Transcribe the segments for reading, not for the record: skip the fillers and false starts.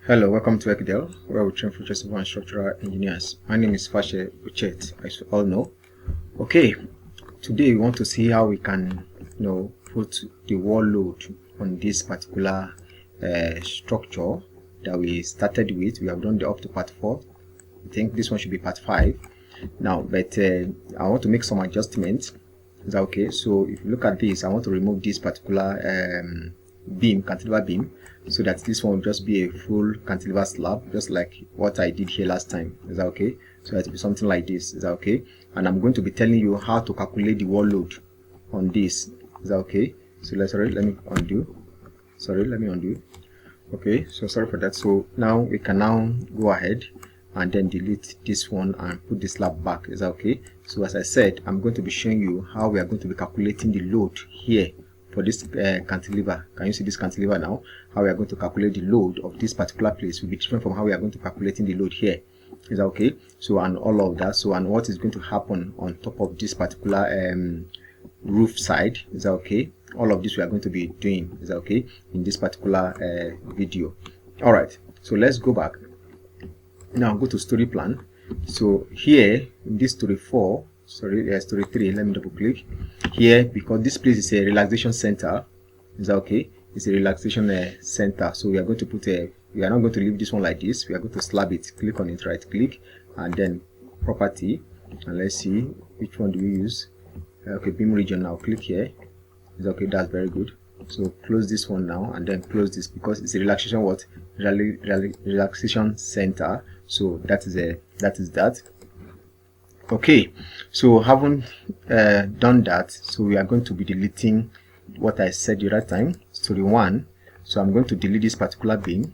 Hello, welcome to Ekidel, where we train future civil and structural engineers. My name is Fashe Uchet, as you all know. Okay, today we want to see how we can, put the wall load on this particular structure that we started with. We have done the up to part 4. I think this one should be part 5 now, but I want to make some adjustments. Is that okay? So if you look at this, I want to remove this particular beam, cantilever beam, so that this one will just be a full cantilever slab, just like what I did here last time. Is that okay? So it will be something like this. Is that okay? And I'm going to be telling you how to calculate the wall load on this. Is that okay? So let me undo. Okay, so sorry for that. So now we can now go ahead and then delete this one and put the slab back. Is that okay? So as I said, I'm going to be showing you how we are going to be calculating the load here for this cantilever. Can you see this cantilever now? How we are going to calculate the load of this particular place will be different from how we are going to calculating the load here. Is that okay? So, and all of that. So, and what is going to happen on top of this particular roof side. Is that okay? All of this we are going to be doing. Is that okay? In this particular video. All right. So let's go back. Now go to story plan. So here in this story 4, story 3, let me double click here, because this place is a relaxation center. Is that okay? It's a relaxation center. So we are going to put we are not going to leave this one like this. We are going to slab it. Click on it, right click, and then property, and let's see which one do we use. Okay, beam region. Now click here. Is okay? That's very good. So close this one now, and then close this, because it's a relaxation relaxation center. So that is that. Okay, so having done that, so we are going to be deleting what I said the right time, story 1. So I'm going to delete this particular beam.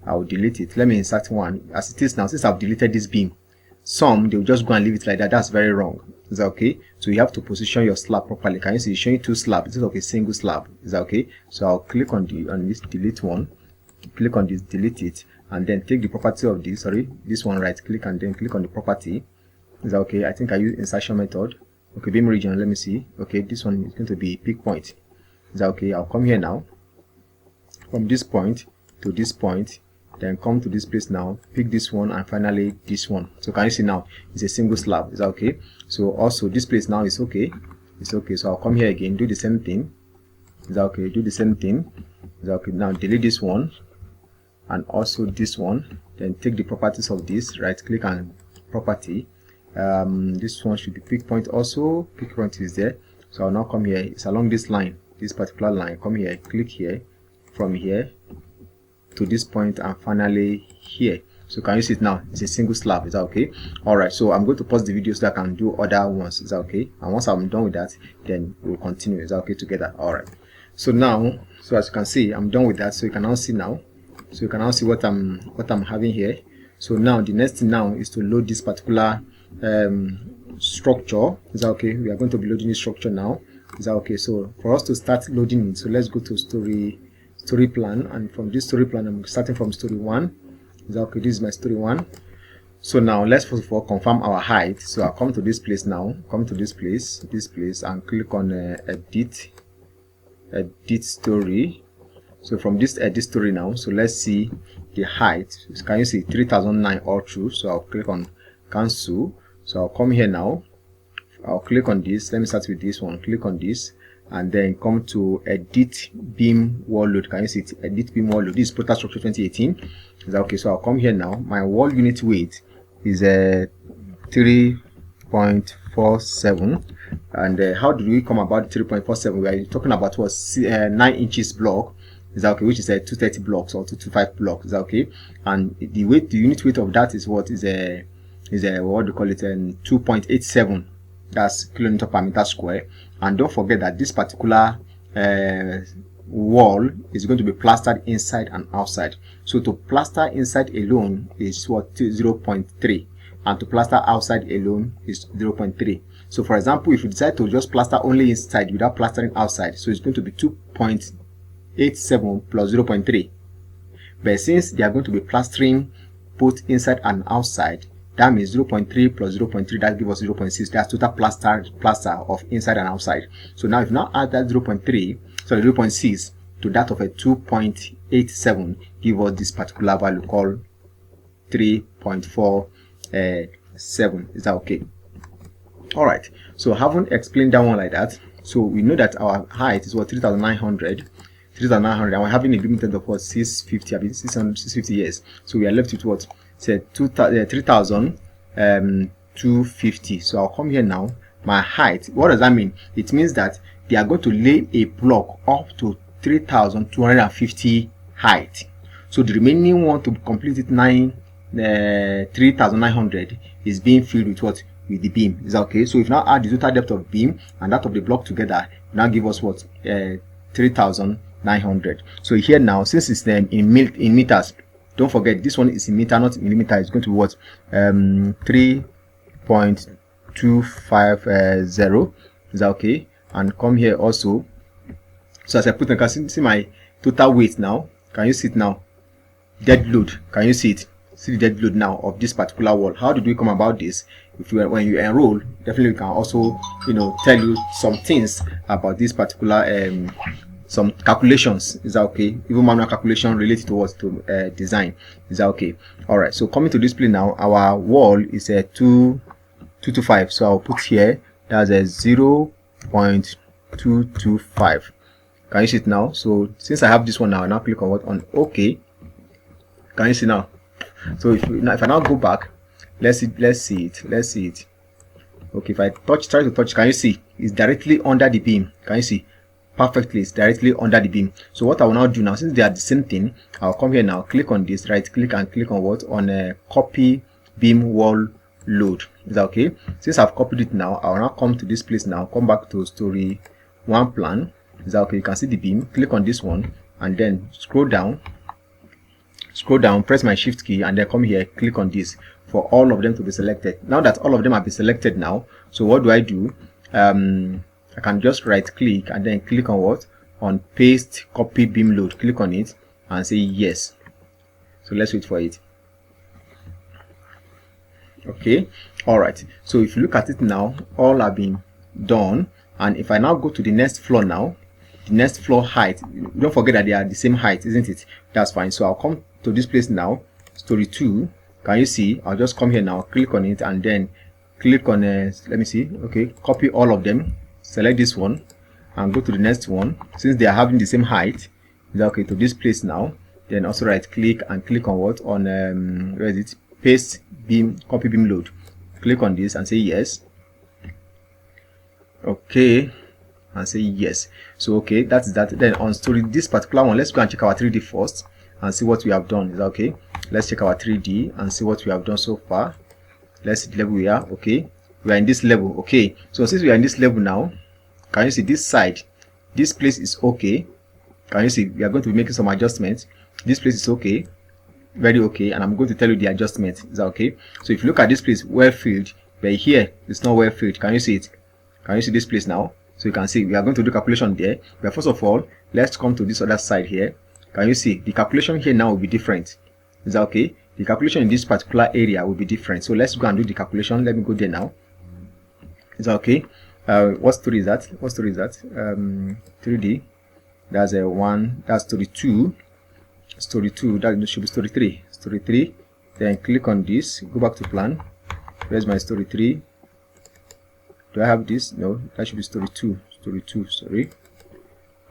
I'll delete it. Let me insert one as it is now. Since I've deleted this beam, some they will just go and leave it like that. That's very wrong. Is that okay? So you have to position your slab properly. Can you see it's showing 2 slabs instead of a single slab? Is that okay? So I'll click on this delete one, click on this, delete it, and then take the property of this, this one, right click, and then click on the property. Is that okay? I think I use insertion method. Okay, beam region, let me see. Okay, this one is going to be peak point. Is that okay? I'll come here now, from this point to this point, then come to this place now, pick this one, and finally this one. So can you see now it's a single slab? Is that okay? So also this place now is okay. It's okay. So I'll come here again, do the same thing. Is that okay? Do the same thing. Is that okay? Now delete this one and also this one, then take the properties of this, right click and property. This one should be peak point also. Peak point is there. So I'll now come here. It's along this line, this particular line. Come here, click here, from here to this point, and finally here. So can you see it now? It's a single slab. Is that okay? All right, so I'm going to pause the video so that I can do other ones. Is that okay? And once I'm done with that, then we'll continue. Is that okay together? All right, so now, so as you can see, I'm done with that. So you can now see now, so you can now see what I'm having here. So now the next thing now is to load this particular structure. Is that okay? We are going to be loading this structure now. Is that okay? So for us to start loading it, so let's go to story plan, and from this story plan I'm starting from story 1. Is that okay? This is my story 1. So now let's first of all confirm our height. So I'll come to this place now, come to this place, and click on edit story. So from this edit story now, so let's see the height. So can you see 3009 all through? So I'll click on cancel. So I'll come here now, I'll click on this. Let me start with this one. Click on this, and then come to edit beam wall load. Can you see it? Edit beam wall load. This is Protastructure 2018. Is that okay? So I'll come here now. My wall unit weight is 3.47. And how do we come about 3.47? We are talking about what 9 inches block. Is that okay? Which is a 230 blocks or 225 blocks. Is that okay? And the unit weight of that is what is what do you call it? 2.87. That's kilonewton per meter square. And don't forget that this particular wall is going to be plastered inside and outside. So to plaster inside alone is what 0.3, and to plaster outside alone is 0.3. So for example, if you decide to just plaster only inside without plastering outside, so it's going to be 2.87 plus 0.3. But since they are going to be plastering both inside and outside, That means 0.3 plus 0.3, that gives us 0.6. That's total plaster of inside and outside. So now if you now add that 0.6 to that of a 2.87, give us this particular value called 3.47. Is that okay? All right. So having explained that one like that, so we know that our height is what, 3,900, and we're having a beam length of what, 650, I mean 650 years. So we are left with what, say 3,250. So I'll come here now. My height, what does that mean? It means that they are going to lay a block up to 3,250 height. So the remaining one to complete it 3,900 is being filled with what? With the beam. Is that okay? So if now add the total depth of beam and that of the block together, now give us what? 3,900. So here now, since it's in meters, don't forget this one is in meter, not millimeter. It's going to be what? 3.250. Is that okay? And come here also. So as I put, you can see my total weight now. Can you see it now? Dead load. Can you see it? See the dead load now of this particular wall. How did we come about this? When you enroll, definitely we can also, tell you some things about this particular some calculations. Is that okay? Even manual calculation related to what, to design. Is that okay? All right. So coming to this plane now, our wall is a 225. So I'll put here that's a 0.225. Can you see it now? So since I have this one now, I now click on what, on OK. Can you see now? So if I now go back, let's see it. Okay, if I try to touch, can you see it's directly under the beam? Can you see perfectly? It's directly under the beam. So what I will now do now, since they are the same thing, I'll come here now, click on this, right click and click on what, on a copy beam wall load. Is that okay? Since I've copied it now, I'll now come to this place now, come back to story 1 plan. Is that okay? You can see the beam, click on this one and then scroll down, press my shift key and then come here, click on this for all of them to be selected. Now that all of them have been selected now, so what do? I can just right click and then click on what, on paste copy beam load. Click on it and say yes. So let's wait for it. Okay, all right. So if you look at it now, all have been done. And if I now go to the next floor now, the next floor height, don't forget that they are the same height, isn't it? That's fine. So I'll come to this place now, story 2. Can you see? I'll just come here now, click on it and then click on let me see. Okay, copy all of them, select this one and go to the next one. Since they are having the same height, is okay, to this place now, then also right click and click on what, on where is it, paste beam copy beam load. Click on this and say yes. Okay, and say yes. So okay, that's that. Then on story this particular one, let's go and check our 3D first and see what we have done. Is that okay? Let's check our 3D and see what we have done so far. Let's see the level we are. Okay, we are in this level. Okay, so since we are in this level now, can you see this side, this place is okay? Can you see we are going to be making some adjustments? This place is okay, very okay, and I'm going to tell you the adjustment. Is that okay? So if you look at this place, well filled, but here it's not well filled. Can you see it? Can you see this place now? So you can see we are going to do calculation there. But first of all, let's come to this other side here. Can you see the calculation here now will be different? Is that okay? The calculation in this particular area will be different. So let's go and do the calculation. Let me go there now. Is that okay? What story is that? What story is that? 3D. That's a 1. That's story 2. Story 2. That should be story 3. Story 3. Then click on this. Go back to plan. Where's my story 3? Do I have this? No, that should be story 2. Story 2, sorry.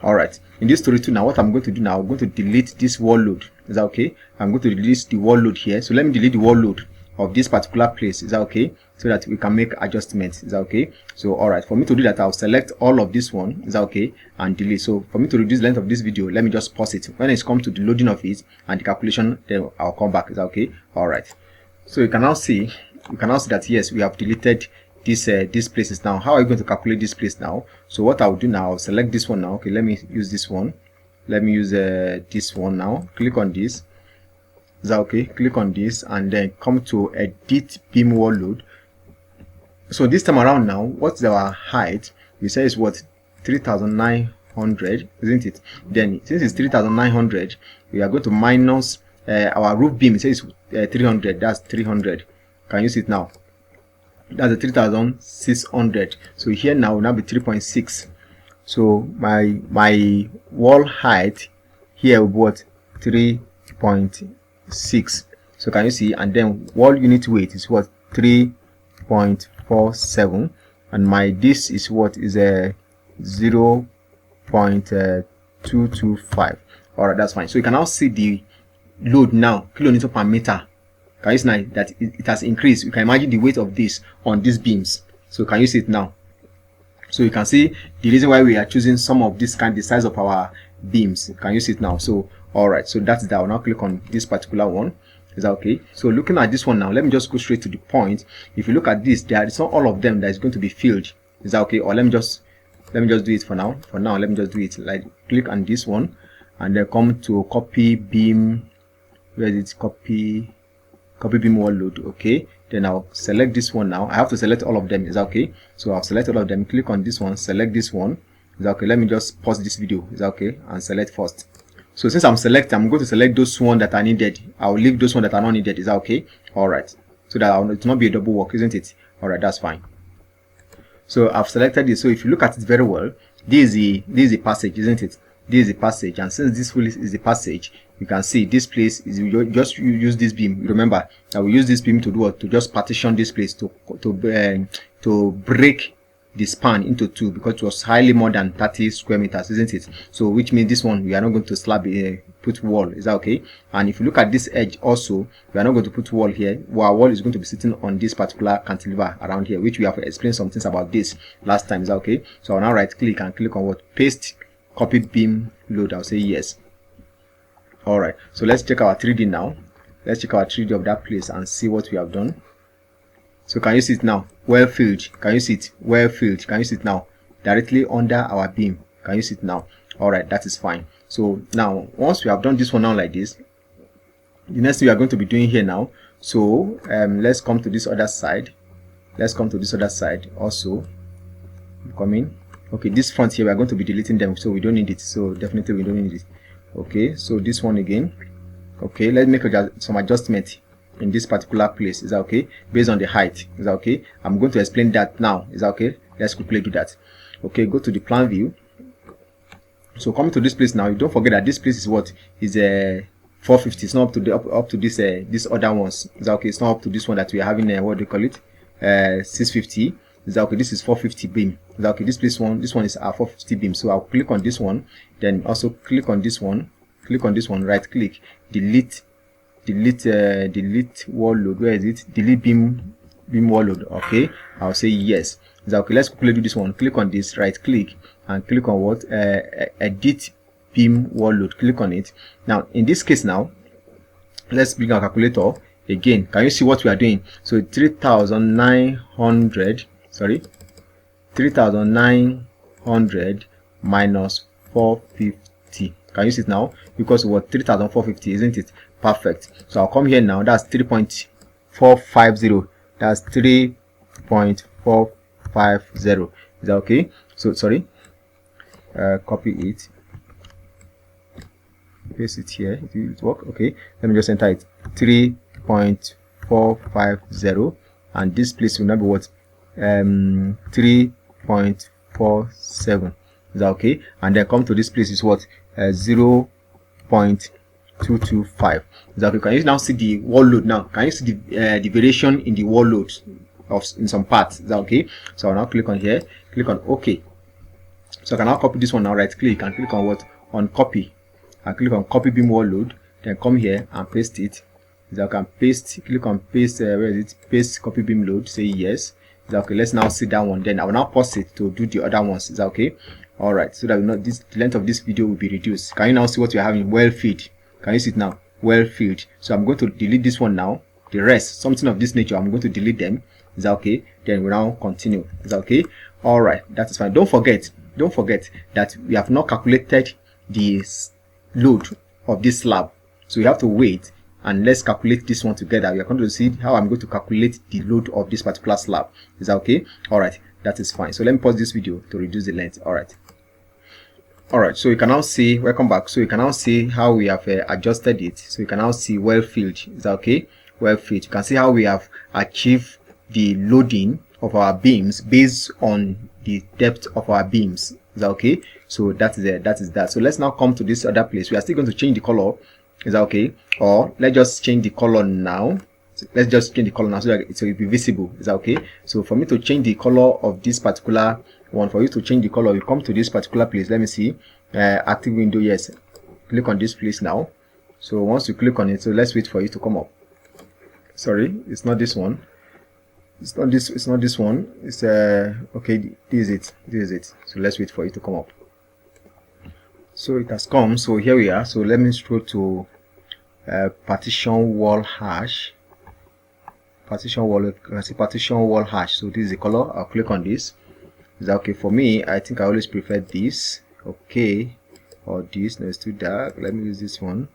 Alright, in this story 2 now, what I'm going to do now, I'm going to delete this wall load. Is that okay? I'm going to delete the wall load here. So let me delete the wall load of this particular place. Is that okay? So that we can make adjustments. Is that okay? So alright, for me to do that, I'll select all of this one. Is that okay? And delete. So for me to reduce the length of this video, let me just pause it. When it's come to the loading of it and the calculation, then I'll come back. Is that okay? Alright. So you can now see that yes, we have deleted these places. Now how are you going to calculate this place now? So what I'll do now, I'll select this one now. Okay, let me use this one. Let me use this one now. Click on this. Is that okay? Click on this and then come to edit beam wall load. So this time around now, what's our height? We say is what, 3,900, isn't it? Then since it's 3,900, we are going to minus our roof beam. It says 300. That's 300. Can you see it now? That's the 3600. So here now will now be 3.6. So my wall height here will be what? 3.6. So can you see? And then wall unit weight is what? 3.47. And my this is what? Is a 0.225. All right, that's fine. So you can now see the load now, kilonewton per meter. Can you see now that it has increased? You can imagine the weight of this on these beams. So can you see it now? So you can see the reason why we are choosing some of this kind, the size of our beams. Can you see it now? So all right, so that's that. I'll now click on this particular one. Is that okay? So looking at this one now, let me just go straight to the point. If you look at this, there is not all of them that is going to be filled. Is that okay? Or let me just do it for now. For now, let me just do it. Like click on this one and then come to copy beam. Where is it? Copy beam wall load. Okay, then I'll select this one now. I have to select all of them. Is that okay? So I'll select all of them, click on this one, select this one. Is that okay? Let me just pause this video. Is that okay? And select first. So since I'm selecting, I'm going to select those ones that are needed. I'll leave those ones that are not needed. Is that okay? All right, so that it will not be a double work, isn't it? All right, that's fine. So I've selected this. So if you look at it very well, this is the passage, isn't it? This is the passage, and since this is the passage, you can see this place is just use this beam. Remember that we use this beam to do what? To just partition this place to break the span into two, because it was highly more than 30 square meters, isn't it? So which means this one we are not going to slab put wall. Is that okay? And if you look at this edge also, we are not going to put wall here. Our wall is going to be sitting on this particular cantilever around here, which we have explained some things about this last time. Is that okay? So I'll now right click and click on what? Paste copy beam load. I'll say yes. All right, so let's check our 3D now. Let's check our 3D of that place and see what we have done. So can you see it now? Well filled. Can you see it? Well filled. Can you see it now? Directly under our beam. Can you see it now? All right, that is fine. So now once we have done this one now like this, the next thing we are going to be doing here now, so let's come to this other side. Let's come to this other side also. Come in. Okay, this front here we are going to be deleting them, so we don't need it. So definitely we don't need it. Okay, so this one again. Okay, let's make some adjustment in this particular place. Is that okay? Based on the height. Is that okay? I'm going to explain that now. Is that okay? Let's quickly do that. Okay, go to the plan view. So coming to this place now, you don't forget that this place is what is 450. It's not up to the up to this this other ones. Is that okay? It's not up to this one that we are having what do you call it? 650. Is that okay? This is 450 beam. Is that okay? This is 450 beam. So I'll click on this one, then also click on this one, right click, delete wall load. Where is it? Delete beam wall load. Okay, I'll say yes. Is that okay? Let's quickly do this one. Click on this, right click, and click on what? Edit beam wall load. Click on it. Now in this case now, let's bring our calculator again. Can you see what we are doing? So 3,900 minus 450. Can you see it now? Because what? 3,450, isn't it? Perfect. So I'll come here now. That's 3.450. That's 3.450. Is that okay? So sorry, copy it, paste it here. It will work. Okay, let me just enter it. 3.450, and this place will now be what? 3.47. Is that okay? And then come to this place is what? 0.225. Is that okay? Can you now see the wall load now? Can you see the variation in the wall load in some parts? Is that okay? So I'll now click on here, click on OK. So I can now copy this one now, right click and click on what? On copy, and click on copy beam wall load, then come here and paste it. Is that I can paste, click on paste, where is it? Paste copy beam load, say yes. Is that okay? Let's now see that one, then I will now pause it to do the other ones. Is that okay? All right, so that the length of this video will be reduced. Can you now see what we are having? Well filled. Can you see it now? Well filled. So I'm going to delete this one now. The rest, something of this nature, I'm going to delete them. Is that okay? Then we now continue. Is that okay? All right, that is fine. Don't forget that we have not calculated the load of this slab, so you have to wait and let's calculate this one together. We are going to see how I'm going to calculate the load of this particular slab. Is that okay? All right, that is fine. So let me pause this video to reduce the length. All right, so you can now see, welcome back. So you can now see how we have adjusted it. So you can now see well filled. Is that okay? well fit. You can see how we have achieved the loading of our beams based on the depth of our beams. Is that okay? So that is that. So let's now come to this other place. We are still going to change the color. Is that okay? Or let's just change the color now. So let's just change the color now so that it will be visible. Is that okay? So for me to change the color of this particular one, for you to change the color, you come to this particular place. Let me see. Active window. Yes. Click on this place now. So once you click on it, so let's wait for it to come up. Sorry, it's not this one. It's not this one. It's okay, this is it. So let's wait for it to come up. So it has come. So here we are. So let me scroll to partition wall hash. Partition wall, I see partition wall hash. So this is the color. I'll click on this. Is that okay? For me, I think I always prefer this. Okay. Or this. No, it's too dark. Let me use this one.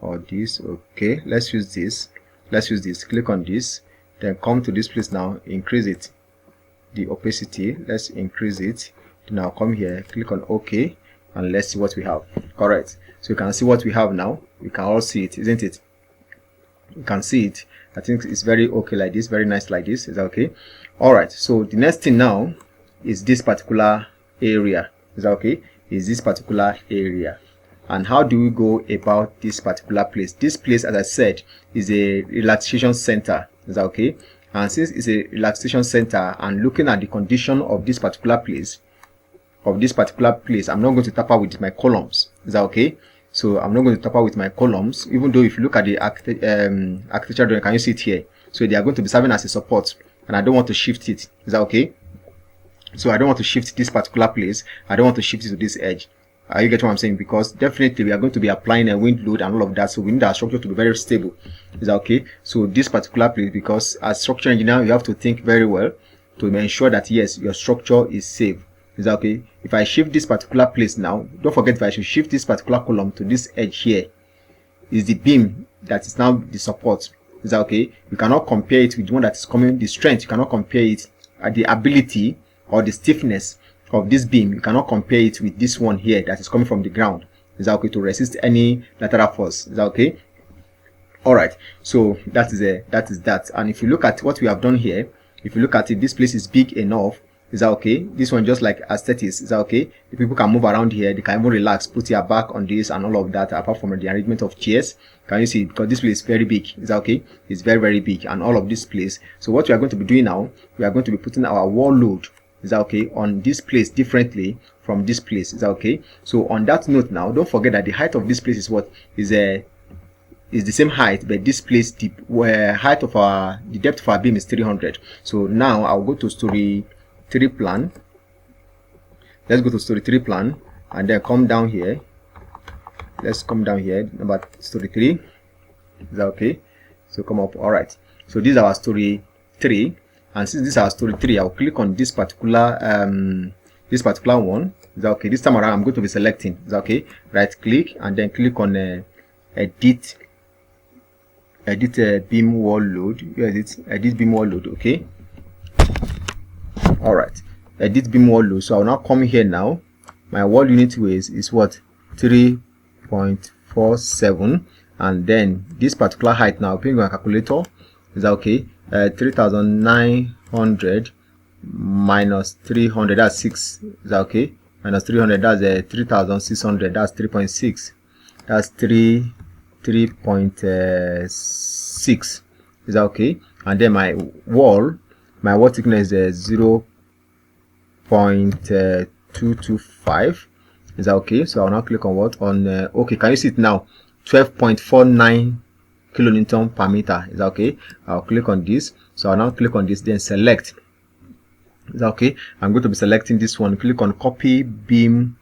Or this. Okay. Let's use this. Let's use this. Click on this. Then come to this place now. Increase it. The opacity. Let's increase it. Now come here. Click on OK. And let's see what we have. Correct. So you can see what we have now. We can all see it, isn't it? You can see it. I think it's very okay like this. Very nice like this. Is that okay? Alright. So the next thing now is this particular area. Is that okay? Is this particular area. And how do we go about this particular place? This place, as I said, is a relaxation center. Is that okay? And since it's a relaxation center and looking at the condition of this particular place, I'm not going to tamper with my columns. Is that okay? So I'm not going to tamper with my columns, even though if you look at the architecture drawing, can you see it here? So they are going to be serving as a support, and I don't want to shift it. Is that okay? So I don't want to shift this particular place. I don't want to shift it to this edge. You get what I'm saying? Because definitely we are going to be applying a wind load and all of that, so we need our structure to be very stable. Is that okay? So this particular place, because as structural engineer, you have to think very well to ensure that yes, your structure is safe. Is that okay? If I shift this particular place now, don't forget, if I should shift this particular column to this edge here, is the beam that is now the support. Is that okay? You cannot compare it with the one that is coming, the strength. You cannot compare it at the ability or the stiffness of this beam. You cannot compare it with this one here that is coming from the ground. Is that okay? To resist any lateral force. Is that okay? Alright, so that is that. And if you look at what we have done here, if you look at it, this place is big enough. Is that okay? This one just like aesthetics. Is that okay? The people can move around here. They can even relax, put your back on this and all of that, apart from the arrangement of chairs. Can you see? Because this place is very big. Is that okay? It's very, very big, and all of this place. So what we are going to be doing now, we are going to be putting our wall load, is that okay, on this place differently from this place. Is that okay? So on that note now, don't forget that the height of this place is what is the same height, but this place, the height of the depth of our beam is 300. So now I'll go to story 3 plan. Let's go to story 3 plan and then come down here. Let's come down here, number story 3. Is that okay? So come up. All right. So this is our story 3, and since this is our story 3, I'll click on this particular one. Is that okay? This time around, I'm going to be selecting. Is that okay? Right click and then click on edit beam wall load. Where is it? Edit beam wall load. Okay. Alright, edit beam wall load. So I'll now come here now. My wall unit weight is what? 3.47, and then this particular height now, putting my calculator. Is that okay? 3,900 minus 300, that's 6. Is that okay? Minus 300, that's 3,600, that's 3.6. That's 3.6. Is that okay? And then my wall thickness is 0.225. Is that okay? So I'll now click on what? On okay, can you see it now? 12.49 kilonewton per meter. Is that okay? I'll click on this. So I'll now click on this, then select. Is that okay? I'm going to be selecting this one. Click on copy beam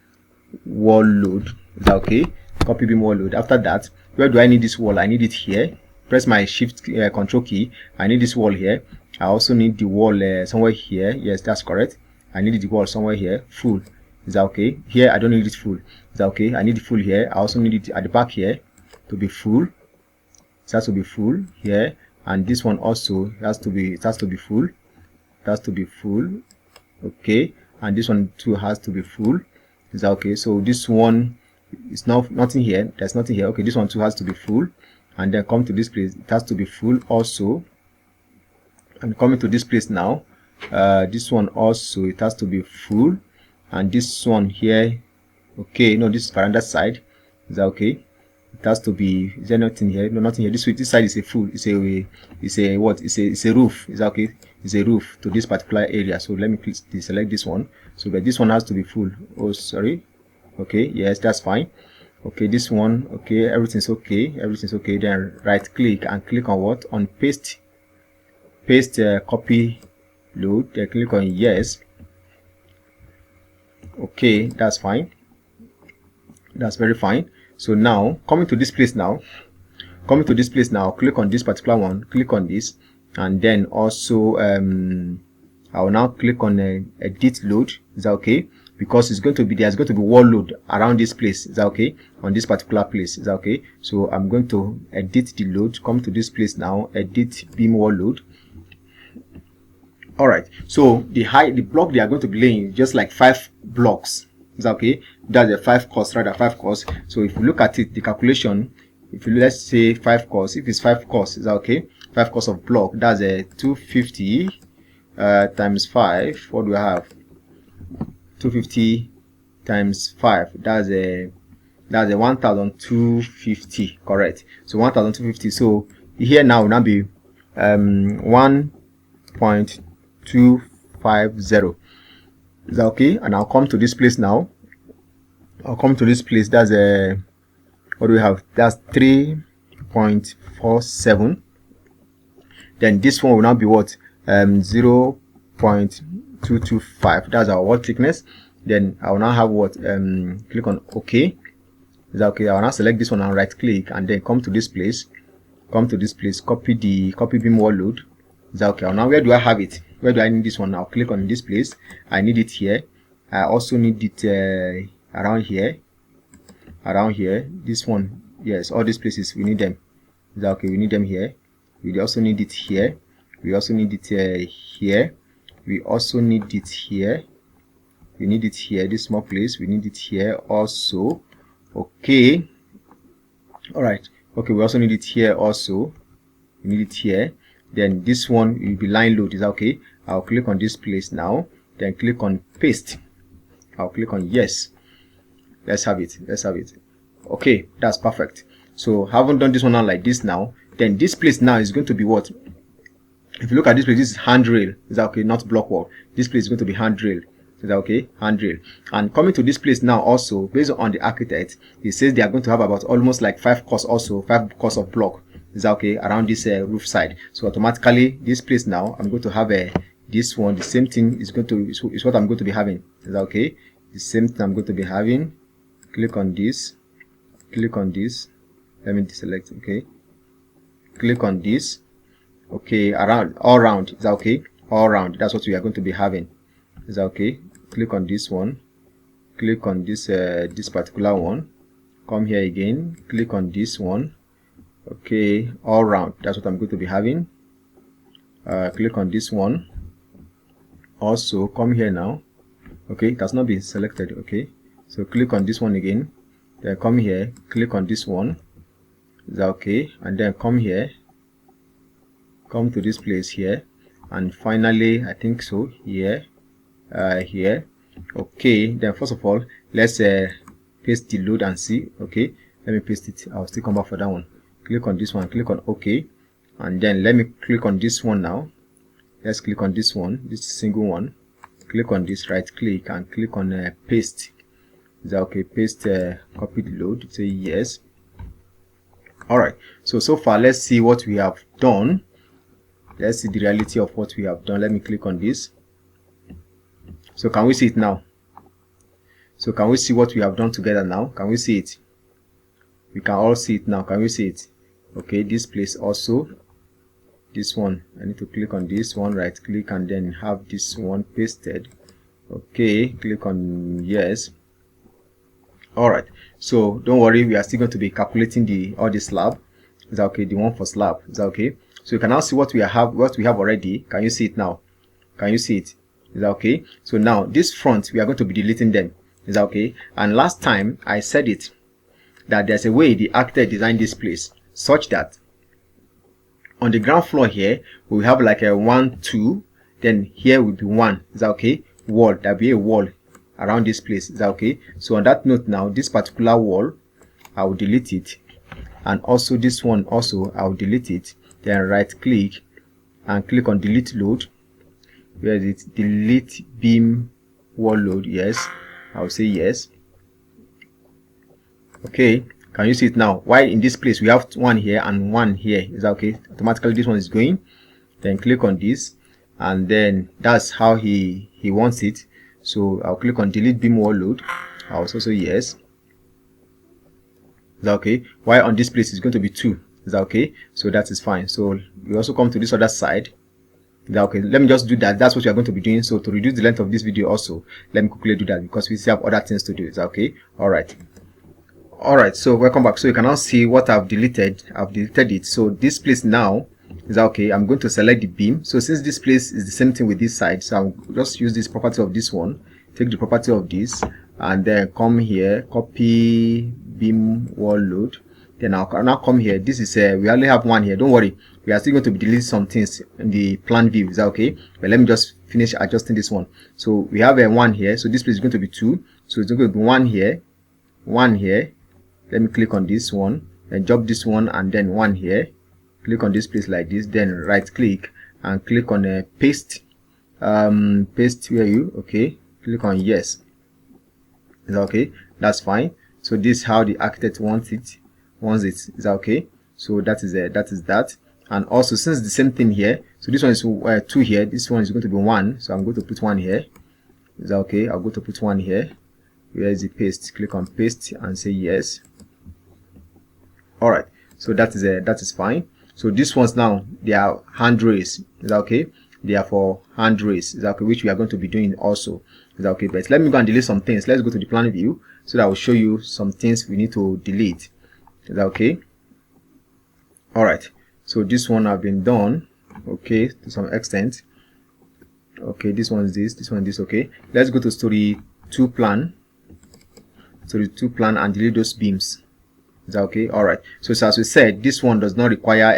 wall load. Is that okay? Copy beam wall load. After that, where do I need this wall? I need it here. Press my shift control key. I need this wall here. I also need the wall somewhere here. Yes, that's correct. I need the wall somewhere here. Full. Is that okay? Here I don't need it full. Is that okay? I need it full here. I also need it at the back here to be full. It has to be full here, and this one also has to be full. It has to be full. Okay, and this one too has to be full. Is that okay? So this one is now nothing here. There's nothing here. Okay, this one too has to be full, and then come to this place. It has to be full also. And coming to this place now, this one also, it has to be full. And this one here, okay, no, this is veranda side. Is that okay? It has to be, is there nothing here? No, nothing here. This side is a full, it's a what? It's a roof. Is that okay? It's a roof to this particular area. So let me select this one. So that this one has to be full. Oh, sorry. Okay, yes, that's fine. Okay, this one, okay, everything's okay. Everything's okay. Then right click and click on what? On paste. Paste copy load. Then click on yes. Okay, that's fine. That's very fine. So now coming to this place now, click on this particular one, click on this, and then also I will now click on edit load. Is that okay? Because it's going to be, there's going to be wall load around this place. Is that okay? On this particular place. Is that okay? So I'm going to edit the load. Come to this place now, edit beam wall load. All right, so the block they are going to be laying is just like 5 blocks. Is that okay? That's a 5 cost, rather 5 cost. So if you look at it, the calculation, if you let's say 5 cost, if it's 5 cost, is that okay? 5 cost of block, that's a 250 times 5. What do I have? 250 times 5. That's a 1,250. Correct. So 1,250. So here now will now be 1.250. Is that okay? And I'll come to this place now. I'll come to this place. That's a, what do we have? That's 3.47. Then this one will now be what? 0.225. That's our wall thickness. Then I will now have what? Click on OK. Is that okay? I will now select this one and right click and then come to this place. Come to this place. Copy beam wall load. Is that okay? Now where do I have it? Where do I need this one now? Click on this place. I need it here. I also need it around here. This one, yes, all these places we need them. Is that okay? We need them here. We also need it here. We also need it here. We also need it here. We need it here. This small place. We need it here also. Okay. All right. Okay. We also need it here also. We need it here. Then this one will be line load. Is that okay? I'll click on this place now. Then click on paste. I'll click on yes. Let's have it. Let's have it. Okay, that's perfect. So haven't done this one now like this now. Then this place now is going to be what? If you look at this place, this is handrail. Is that okay? Not block wall. This place is going to be handrail. Is that okay? Handrail. And coming to this place now also, based on the architect, he says they are going to have about almost like 5 costs also, 5 costs of block. Is that okay? Around this roof side. So automatically this place now, I'm going to have this one, the same thing is going to, is what I'm going to be having. Is that okay? The same thing I'm going to be having. Click on this. Click on this. Let me deselect. Okay. Click on this. Okay. Around, all round. Is that okay? All round. That's what we are going to be having. Is that okay? Click on this one. Click on this this particular one. Come here again. Click on this one. Okay. All round. That's what I'm going to be having. Click on this one. Also come here now. Okay, it has not been selected. Okay, so click on this one again, then come here, click on this one. Is that okay? And then come here, come to this place here, and finally I think so here, here. Okay, then first of all let's paste the load and see. Okay, let me paste it. I'll still come back for that one. Click on this one, click on OK, and then let me click on this one now. Let's click on this one, this single one. Click on this, right click and click on paste. Is that okay? Paste copy the load. Say yes. All right. So far, let's see what we have done. Let's see the reality of what we have done. Let me click on this. So can we see it now? So can we see what we have done together now? Can we see it? We can all see it now. Can we see it? Okay. This place also. This one, I need to click on this one, right click and then have this one pasted. Okay, click on yes. All right, so don't worry, we are still going to be calculating all the slab. Is that okay? The one for slab. Is that okay? So you can now see what we have already. Can you see it now? Can you see it? Is that okay? So now this front, we are going to be deleting them. Is that okay? And last time I said it that there's a way the architect designed this place. such that on the ground floor here we have like a 1 2, then here will be 1. Is that okay? Wall, there'll be a wall around this place. Is that okay? So on that note now, this particular wall I will delete it, and also this one also I will delete it. Then right click and click on delete load. Where is it? Delete beam wall load. Yes, I will say yes. Okay, can you see it now? Why in this place we have one here and one here? Is that okay? Automatically this one is going. Then click on this, and then that's how he wants it. So I'll click on delete beam wall load. I'll also say yes. Is that okay? Why on this place is going to be 2? Is that okay? So that is fine. So we also come to this other side. Is that okay? Let me just do that. That's what we are going to be doing. So to reduce the length of this video also, let me quickly do that because we still have other things to do. Is that okay? Alright, so welcome back. So you can now see what I've deleted. I've deleted it. So this place now, is that okay? I'm going to select the beam. So since this place is the same thing with this side, so I'll just use this property of this one, take the property of this, and then come here, copy beam wall load. Then I'll now come here. This is we only have one here. Don't worry, we are still going to be deleting some things in the plan view. Is that okay? But let me just finish adjusting this one. So we have a 1 here. So this place is going to be 2. So it's going to be 1 here, 1 here. Let me click on this one and drop this one, and then 1 here. Click on this place like this, then right click and click on paste. Paste where you okay. Click on yes. Is that okay? That's fine. So this is how the architect wants it. Is that okay? So that is that. And also since the same thing here, so this one is 2 here. This one is going to be 1. So I'm going to put 1 here. Is that okay? I'll go to put 1 here. Where is the paste? Click on paste and say yes. Alright, so that is fine. So these ones now, they are handrails. Is that okay? They are for handrails. Is that okay? Which we are going to be doing also. Is that okay? But let me go and delete some things. Let's go to the plan view so that I will show you some things we need to delete. Is that okay? Alright, so this one have been done, okay, to some extent. Okay, this one is this one is this. Okay, let's go to story 2 plan. Story 2 plan and delete those beams. Is that okay? Alright, so as we said, this one does not require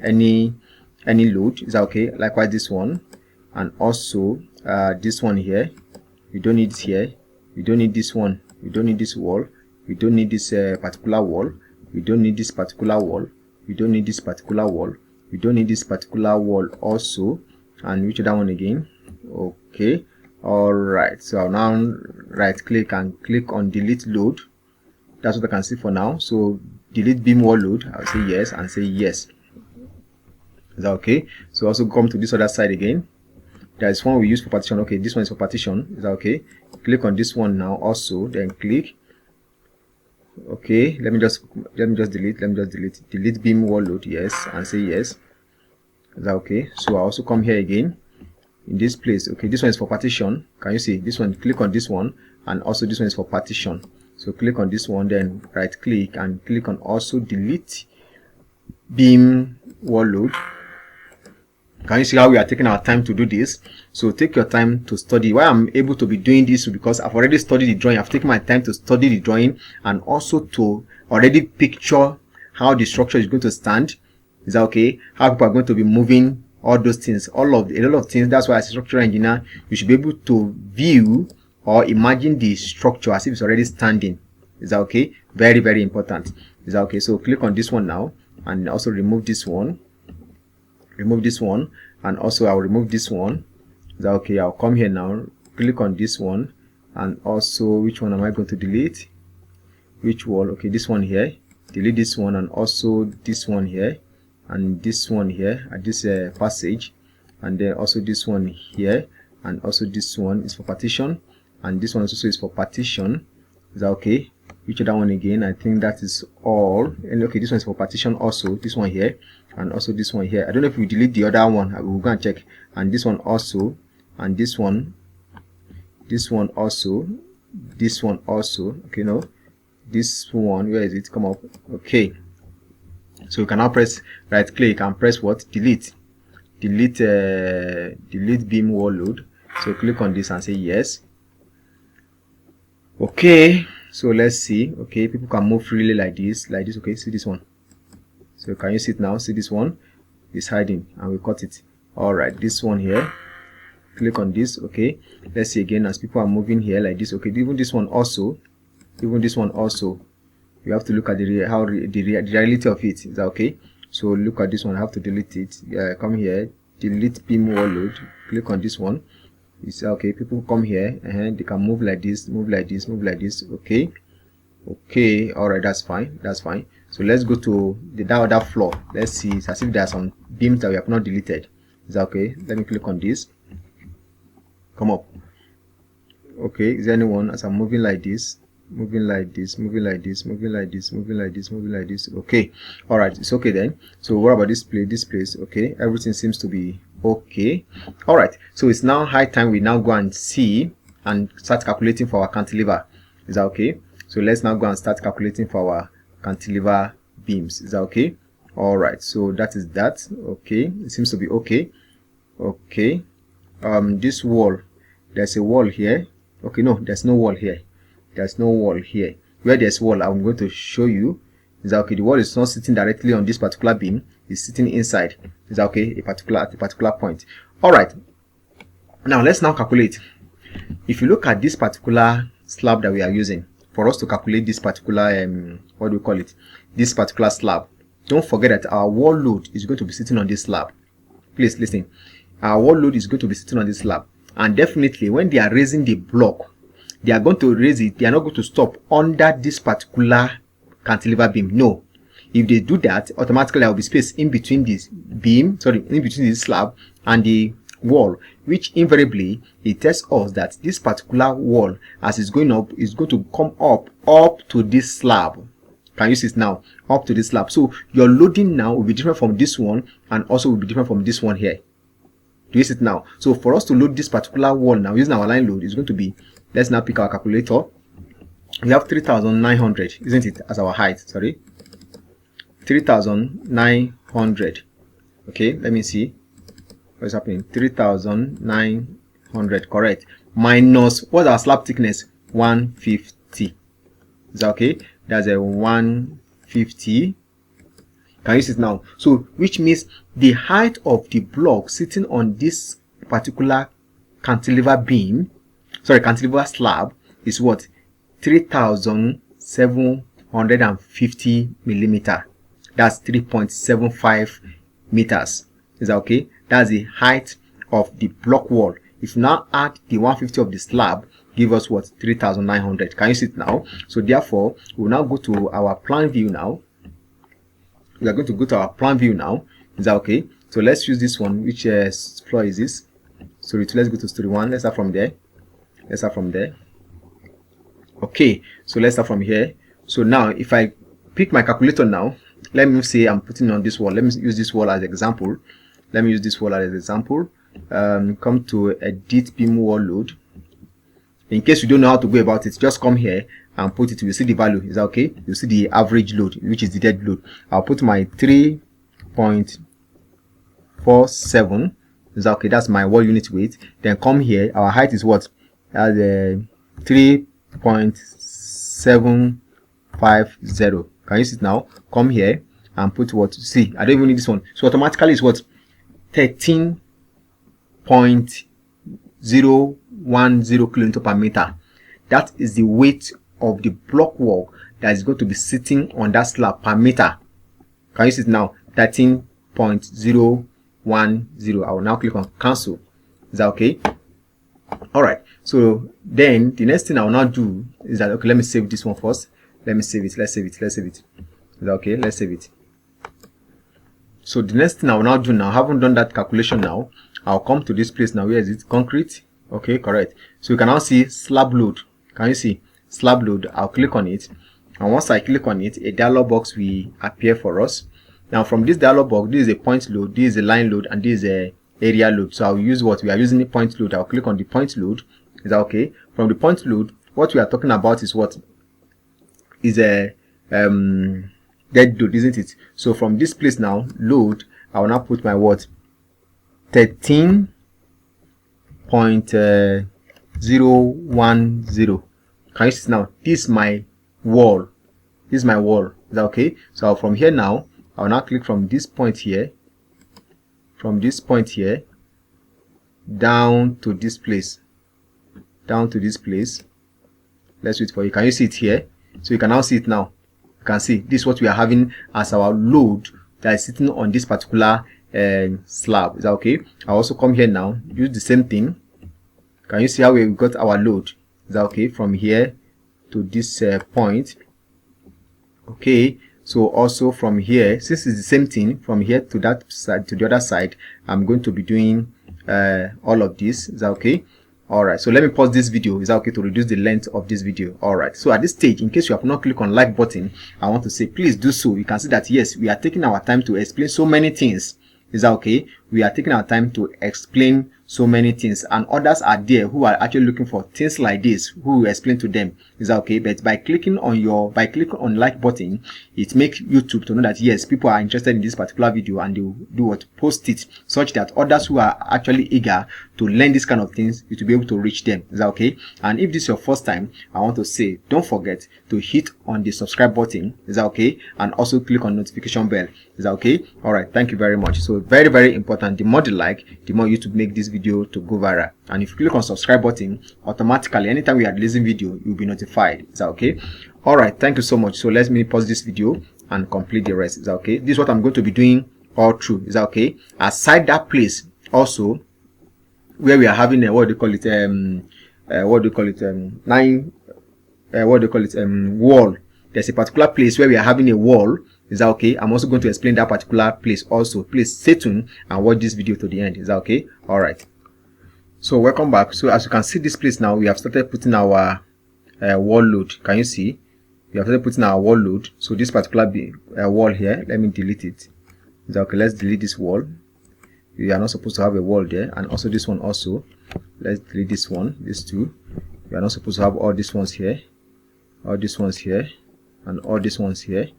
any load. Is that okay? Likewise this one, and also this one here, we don't need it here. We don't need this one. We don't need this wall. We don't need this particular wall. We don't need this particular wall. We don't need this particular wall. We don't need this particular wall also. And which other one again? Okay. Alright, so I'll now right click and click on delete load. That's what I can see for now. So delete beam wall load. I'll say yes and say yes. Is that okay? So also come to this other side again. There is one we use for partition. Okay, this one is for partition. Is that okay? Click on this one now also, then click. Okay, let me just delete beam wall load. Yes, and say yes. Is that okay? So I also come here again in this place. Okay, this one is for partition. Can you see this one? Click on this one, and also this one is for partition. So click on this one, then right click and click on also delete beam wall load. Can you see how we are taking our time to do this? So take your time to study. Why I'm able to be doing this, because I've already studied the drawing. I've taken my time to study the drawing and also to already picture how the structure is going to stand. Is that okay? How people are going to be moving, all those things, a lot of things. That's why as a structural engineer, you should be able to view or imagine the structure as if it's already standing. Is that okay? Very, very important. Is that okay? So click on this one now and also remove this one. Remove this one, and also I'll remove this one. Is that okay? I'll come here now, click on this one, and also which one am I going to delete? Which wall? Okay, this one here. Delete this one, and also this one here, and this one here at this passage, and then also this one here, and also this one is for partition, and this one also is for partition. Is that okay? Which other one again? I think that is all. And okay, this one is for partition also. This one here, and also this one here. I don't know if we delete the other one. I will go and check. And this one also, and this one also, this one also. Okay, no, this one, where is it? Come up. Okay, so you can now press right click and press what? Delete beam wall load. So click on this and say yes. Okay, so let's see. Okay, people can move freely like this. Okay, see this one. So can you see it now? See this one is hiding and we cut it. All right, this one here, click on this. Okay, let's see again as people are moving here like this. Okay, even this one also, you have to look at the reality of it. Is that okay? So look at this one. I have to delete it. Come here, delete beam wall load. Click on this one. You say okay, people come here and they can move like this, move like this, move like this. Okay, all right, that's fine, so let's go to the other floor. Let's see. It's as if there are some beams that we have not deleted. Is that okay? Let me click on this. Come up. Okay, is there anyone? As I'm moving like this, moving like this, moving like this, moving like this, moving like this, moving like this. Okay, all right, it's okay then. So what about this place? Okay, everything seems to be okay. All right, so it's now high time we now go and see and start calculating for our cantilever. Is that okay? So let's now go and start calculating for our cantilever beams. Is that okay? All right, so that is that. Okay, it seems to be okay. Okay, this wall, there's a wall here. Okay, no, there's no wall here. There's no wall here. Where there's wall, I'm going to show you. Is that okay? The wall is not sitting directly on this particular beam. It's sitting inside. Is that okay? At a particular point. All right. Now let's now calculate. If you look at this particular slab that we are using for us to calculate this particular what do we call it? This particular slab. Don't forget that our wall load is going to be sitting on this slab. Please listen. Our wall load is going to be sitting on this slab, and definitely when they are raising the block, they are going to raise it. They are not going to stop under this particular cantilever beam. No. If they do that, automatically there will be space in between this beam, in between this slab and the wall, which invariably it tells us that this particular wall, as it's going up, is going to come up to this slab. Can you see it now? Up to this slab. So your loading now will be different from this one, and also will be different from this one here. Do you see it now? So for us to load this particular wall now using our line load is going to be, let's now pick our calculator. We have 3,900, isn't it, as our height? Sorry, 3,900. Okay, let me see what's happening. 3,900, correct. Minus what's our slab thickness? 150. Is that okay? That's a 150. Can you see it now? So which means the height of the block sitting on this particular cantilever beam, cantilever slab, is what? 3,750 millimeter. That's 3.75 meters. Is that okay? That's the height of the block wall. If you now add the 150 of the slab, give us what? 3,900. Can you see it now? So therefore, we'll now go to our plan view now. We are going to go to our plan view now. Is that okay? So let's use this one. Which floor is this? So let's go to story 1. Let's start from there. Okay, so let's start from here. So now if I pick my calculator now, let me say I'm putting on this wall. Let me use this wall as example. Come to edit beam wall load. In case you don't know how to go about it, just come here and put it. You see the value. Is that okay? You see the average load, which is the dead load. I'll put my 3.47. Is that okay? That's my wall unit weight. Then come here. Our height is what? As 3.750. Can you see it now? Come here and put what? See, I don't even need this one. So automatically it's what? 13.010 kilonewton per meter. That is the weight of the block wall that is going to be sitting on that slab per meter. Can you see it now? 13.010. I will now click on cancel. Is that okay? All right. So then the next thing I will now do is that, okay, let me save this one first. Let's save it. Is that okay? Let's save it. So the next thing I will now do now, I haven't done that calculation now. I'll come to this place now. Where is it? Concrete. Okay, correct. So you can now see slab load. Can you see slab load? I'll click on it, and once I click on it, a dialog box will appear for us. Now from this dialog box, this is a point load, this is a line load, and this is a area load. So I'll use what we are using, the point load. I'll click on the point load. Is that okay? From the point load, what we are talking about is what is a dead load, isn't it? So from this place now, load, I will now put my what? 13.010. Can you see now? This is my wall. Is that okay? So from here now, I'll now click from this point here, down to this place, let's wait for you. Can you see it here? So you can now see it now. You can see this is what we are having as our load that is sitting on this particular slab. Is that okay? I'll also come here now, use the same thing. Can you see how we got our load? Is that okay? From here to this point. Okay, so also from here, since it's the same thing, from here to that side to the other side, I'm going to be doing all of this. Is that okay? Alright, so let me pause this video. Is that okay, to reduce the length of this video? Alright, so at this stage, in case you have not clicked on like button, I want to say please do so. You can see that yes, we are taking our time to explain so many things. Is that okay? We are taking our time to explain so many things, and others are there who are actually looking for things like this, who will explain to them. Is that okay? But by clicking on like button, it makes YouTube to know that yes, people are interested in this particular video, and they will do what, post it, such that others who are actually eager to learn this kind of things, you to be able to reach them. Is that okay? And if this is your first time, I want to say don't forget to hit on the subscribe button. Is that okay? And also click on notification bell. Is that okay? All right, thank you very much. So very important, the more you like, the more YouTube make this video to go viral. And if you click on subscribe button, automatically anytime we are releasing video, you'll be notified. Is that okay? All right, thank you so much. So let me pause this video and complete the rest. Is that okay? This is what I'm going to be doing all through. Is that okay? Aside that place also where we are having a wall. There's a particular place where we are having a wall. Is that okay? I'm also going to explain that particular place also. Please stay tuned and watch this video to the end. Is that okay? All right. So welcome back. So as you can see this place now, we have started putting our wall load. Can you see? We have started putting our wall load. So this particular wall here, let me delete it. Is that okay? Let's delete this wall. We are not supposed to have a wall there, and also this one also. Let's delete this one, these two. We are not supposed to have all these ones here, all these ones here, and all these ones here.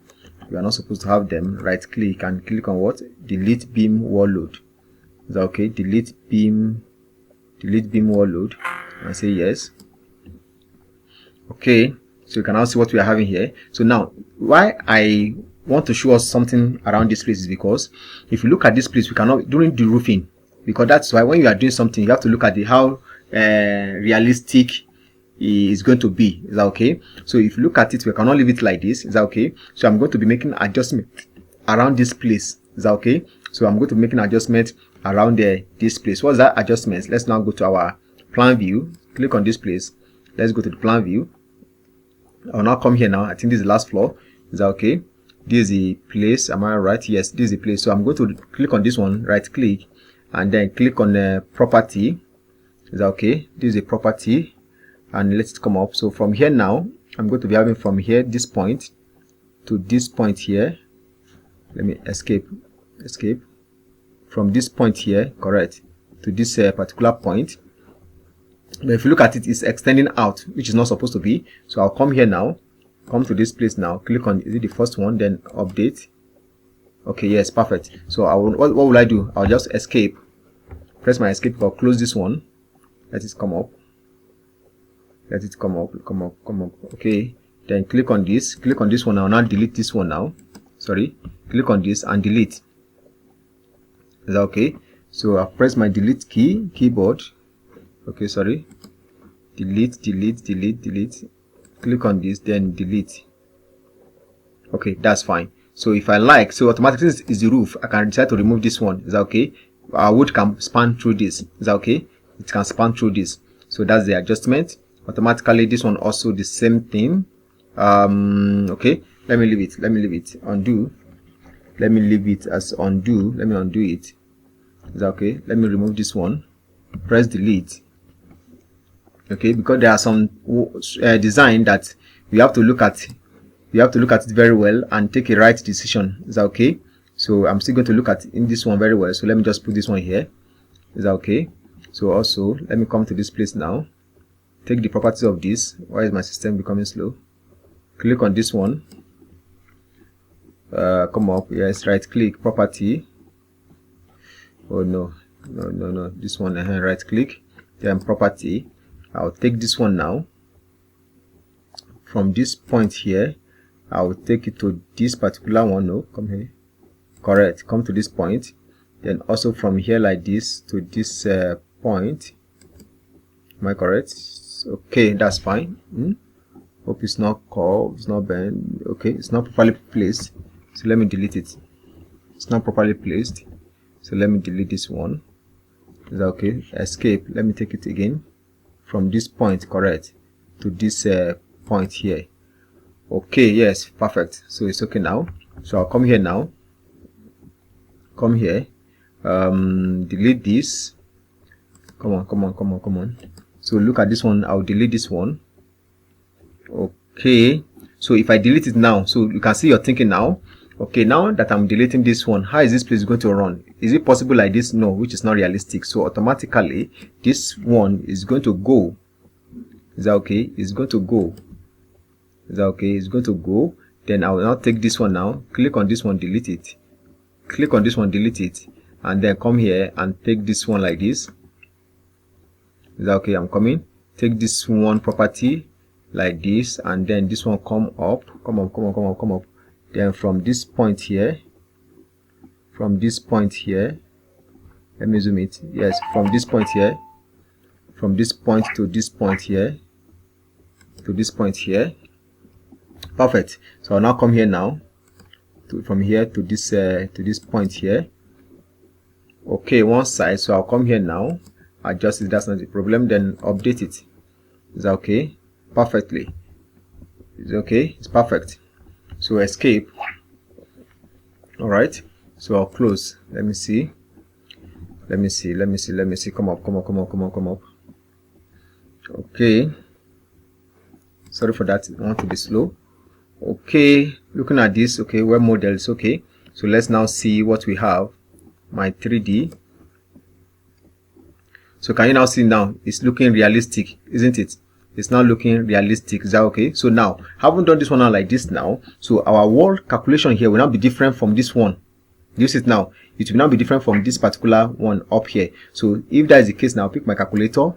We are not supposed to have them. Right click and click on what? Delete beam wall load. Is that okay? Delete beam wall load, and say yes. Okay, so you can now see what we are having here. So now, why I want to show us something around this place is because if you look at this place, we cannot during the roofing, because that's why when you are doing something, you have to look at how realistic is going to be. Is that okay? So if you look at it, we cannot leave it like this. Is that okay? So I'm going to be making adjustment around this place. Is that okay? So I'm going to make an adjustment around this place. What's that adjustment? Let's now go to our plan view. Click on this place. Let's go to the plan view. I'll now come here now. I think this is the last floor. Is that okay? This is the place. Am I right? Yes, this is the place. So I'm going to click on this one, right click, and then click on the property. Is that okay? This is a property, and let it come up. So from here now, I'm going to be having from here this point to this point here. Let me escape from this point here, correct, to this particular point. But if you look at it, it's extending out, which is not supposed to be. So I'll come here now, come to this place now, click on the first one, then update. Okay, yes, perfect. So what will I do? I'll just escape, press my escape, or close this one, let it come up, come up. Okay, then click on this one. I'll now delete this one now. Sorry, click on this and delete. Is that okay? So I'll press my delete keyboard. Okay, sorry, delete. Click on this, then delete. Okay, that's fine. So if I like, so automatically this is the roof, I can decide to remove this one. Is that okay? Our wood can span through this. Is that okay? It can span through this. So that's the adjustment. Automatically this one also the same thing. Okay, let me leave it. Undo. Let me leave it as undo. Let me undo it. Is that okay? Let me remove this one. Press delete. Okay, because there are some design that we have to look at. You have to look at it very well and take a right decision. Is that okay? So I'm still going to look at in this one very well. So let me just put this one here. Is that okay? So also let me come to this place now. Take the properties of this. Why is my system becoming slow? Click on this one. Come up. Yes, right click property. Oh no. This one. Right click. Then property. I'll take this one now. From this point here, I will take it to this particular one. No, come here. correct, come to this point, then also from here like this to this point. Am I correct? Okay, that's fine. Hope it's not curved, it's not bent. Okay, it's not properly placed, so let me delete it. It's not properly placed, so let me delete this one. Is that okay? Escape. Let me take it again from this point, correct, to this point here. Okay, yes, perfect. So it's okay now. So I'll come here now. Come here. Delete this. Come on. So look at this one. I'll delete this one. Okay. So if I delete it now, so you can see you're thinking now. Okay, now that I'm deleting this one, how is this place going to run? Is it possible like this? No, which is not realistic. So automatically, this one is going to go. Is that okay? It's going to go. Is that okay? It's going to go. Then I will now take this one now. Click on this one, delete it. Click on this one, delete it. And then come here and take this one like this. Is that okay? I'm coming. Take this one property like this. And then this one come up. Come up. Then from this point here, let me zoom it. Yes, from this point here, from this point to this point here, to this point here. Perfect. So I'll now come here now, from here to this point here. Okay, one side. So I'll come here now, adjust it. That's not the problem. Then update it. Is that okay? Perfectly. Is okay? It's perfect. So escape. All right. So I'll close. Let me see. Come up. Okay. Sorry for that. I want to be slow. Okay. Looking at this. Okay. Web models. Okay. So let's now see what we have. My 3D. So can you now see now? It's looking realistic, isn't it? It's now looking realistic. Is that okay? So now, haven't done this one now like this now. So our wall calculation here will now be different from this one. You see it now. It will now be different from this particular one up here. So if that is the case now, I'll pick my calculator.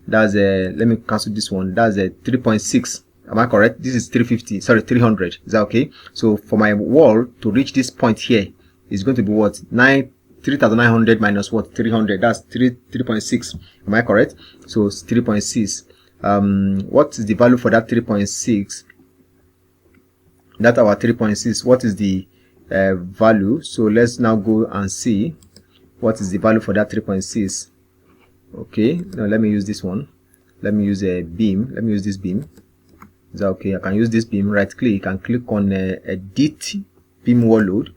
That's let me cancel this one. That's a 3.6. Am I correct? This is 350. Sorry, 300. Is that okay? So for my wall to reach this point here, it's going to be what? 3,900 minus what? 300. That's 3.6. Am I correct? So it's 3.6. What is the value for that 3.6? That our 3.6. What is the value? So let's now go and see what is the value for that 3.6. Okay. Now let me use this one. Let me use a beam. Let me use this beam. Is that okay? I can use this beam. Right click and click on edit beam wall load.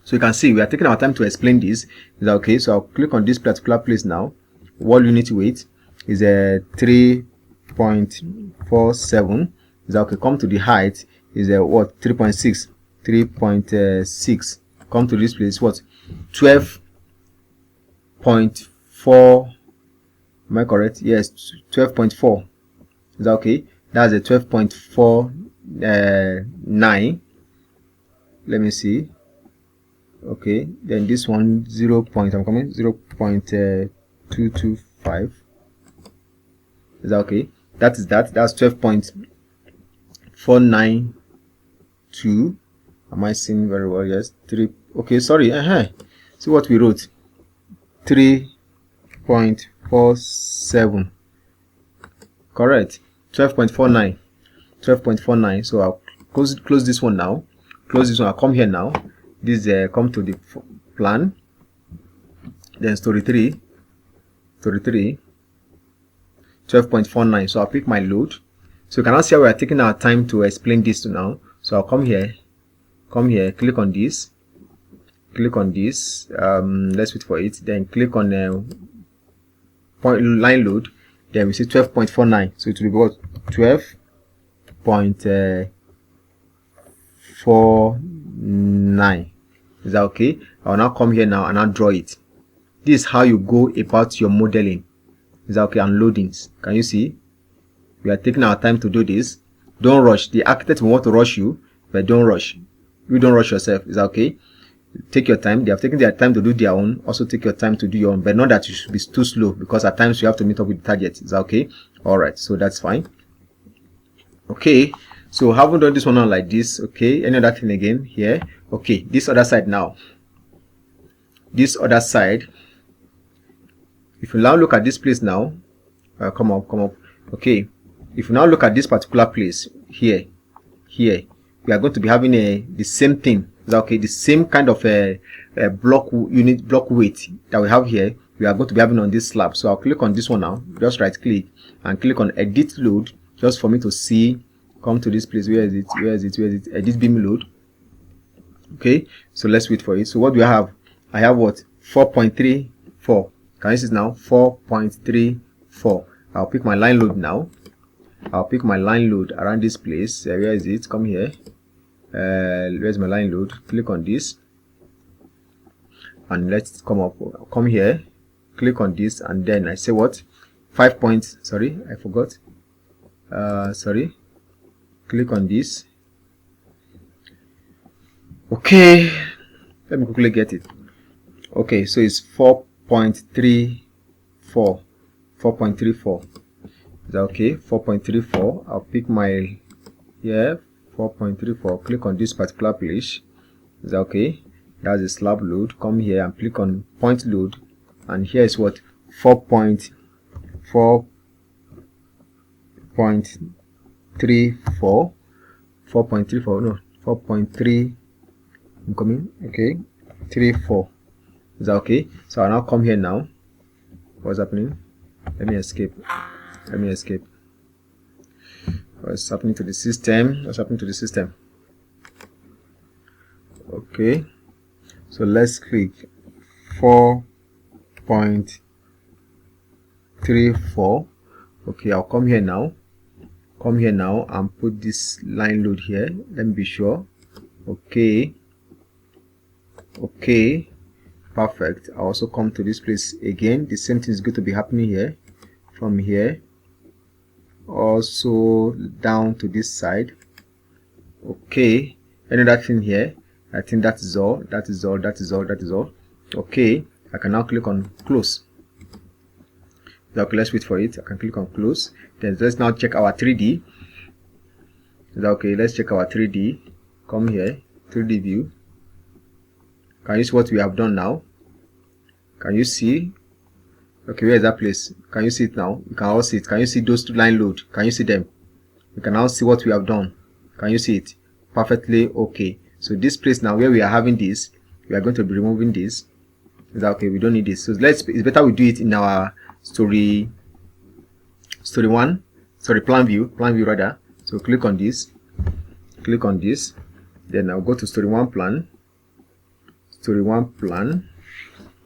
So you can see we are taking our time to explain this. Is that okay? So I'll click on this particular place now. Wall unit weight is a 3.47. Is that okay? Come to the height is a what? 3.6. 3.6. Come to this place. What? 12.4. Am I correct? Yes, 12.4. Is that okay? That's a 12.49. Let me see. Okay, then this one 0.225. Is that okay? That's 12.492. Am I seeing very well? Yes, 3. Okay, sorry. See what we wrote. 3.47. Correct. 12.49. 12.49. So I'll close this one now. Close this one. I'll come here now. This come to the plan. Then story 3. 12.49. So I'll pick my load. So you can now see how we are taking our time to explain this now. So I'll come here, click on this, let's wait for it, then click on point line load, then we see 12.49. so it will be what? 12.49. Is that okay? I'll now come here now and I'll draw it. This is how you go about your modeling. Is that okay? And loadings. Can you see? We are taking our time to do this. Don't rush. The architect will want to rush you, but don't rush. You don't rush yourself. Is that okay? Take your time. They have taken their time to do their own. Also take your time to do your own, but not that you should be too slow, because at times you have to meet up with the target. Is that okay? Alright, so that's fine. Okay, So haven't done this one now like this. Okay, any other thing again here. Okay, this other side now. This other side. If you now look at this place now, come up. Okay, if you now look at this particular place here, we are going to be having the same thing. Okay, the same kind of block weight that we have here. We are going to be having on this slab. So I'll click on this one now. Just right click and click on edit load, just for me to see. Come to this place. Where is it? Edit beam load. Okay, so let's wait for it. So what do I have? I have what? 4.34. Can you see it now? 4.34. I'll pick my line load now. I'll pick my line load around this place. Where is it? Come here. Where's my line load? Click on this and let's come here, click on this, and then I say what? 5 points. Sorry, I forgot. Sorry. Click on this. Okay, let me quickly get it. Okay, so it's 4.34. 4.34. Is that okay? 4.34. I'll pick my 4.34. Click on this particular place. Is that okay? That's the slab load. Come here and click on point load, and here is what? 4.34. 4.34. No, 4.3. I'm coming. Okay, 34. Is that okay? So I'll now come here now. What's happening? Let me escape. What's happening to the system? Okay, so let's click 4.34. okay, I'll come here now and put this line load here. Let me be sure. Okay, perfect. I'll also come to this place again. The same thing is going to be happening here. From here also down to this side. Okay, another thing here. I think that is all. Okay, I can now click on close. Okay, let's wait for it. I can click on close. Then let's now check our 3D. Okay, let's check our 3D. Come here, 3D view. Can you see what we have done now? Can you see? Okay, where is that place? Can you see it now? You can all see it. Can you see those two line load? Can you see them? You can now see what we have done. Can you see it? Perfectly okay. So this place now where we are having this, we are going to be removing this. Is that okay? We don't need this. So it's better we do it in our plan view rather. So click on this. Then I'll go to story 1 plan.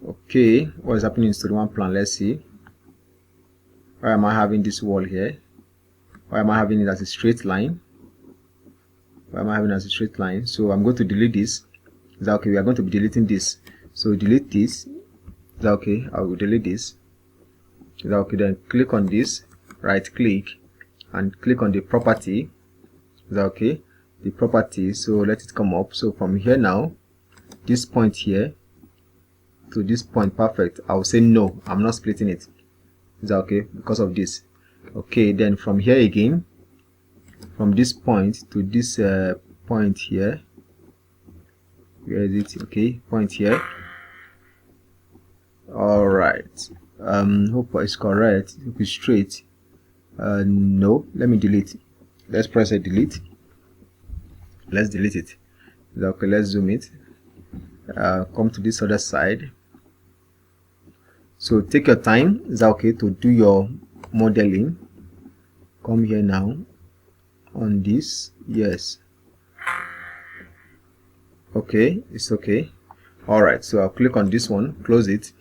Okay, what is happening in story 1 plan? Let's see. Why am I having this wall here? Why am I having it as a straight line? So I'm going to delete this. Is that okay? We are going to be deleting this. So delete this. Is that okay? I will delete this. Is that okay? Then click on this, right click, and click on the property. Is that okay? The property. So let it come up. So from here now, this point here to this point, perfect. I will say no, I'm not splitting it. Is that okay? Because of this. Okay, then from here again, from this point to this point here. Where is it? Okay, point here. All right. Hope it's correct. Hope it's straight. No, let me delete. Let's press a delete. Let's delete it. Okay, let's zoom it. Come to this other side. So take your time. Is that okay to do your modeling? Come here now on this. Yes. Okay, it's okay. All right, so I'll click on this one, close it.